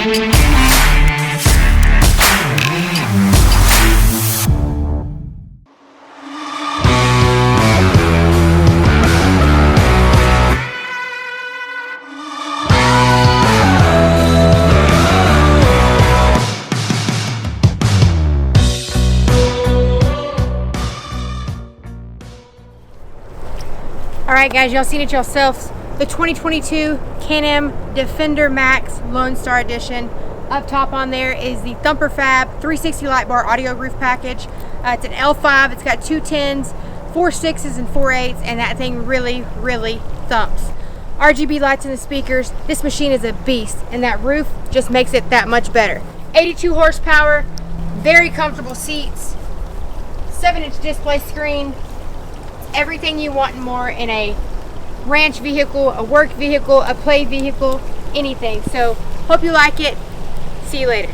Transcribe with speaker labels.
Speaker 1: Alright guys, y'all seen it yourselves. The 2022 Can-Am Defender Max Lone Star Edition. Up top on there is the Thumper Fab 360 light bar audio roof package. It's an L5, it's got 2 10s, 4 6s and 4 8s, and that thing really thumps. RGB lights in the speakers. This machine is a beast, and that roof just makes it that much better. 82 horsepower, very comfortable seats, 7-inch display screen. Everything you want and more in a ranch vehicle, a work vehicle, a play vehicle, anything. So hope you like it. See you later.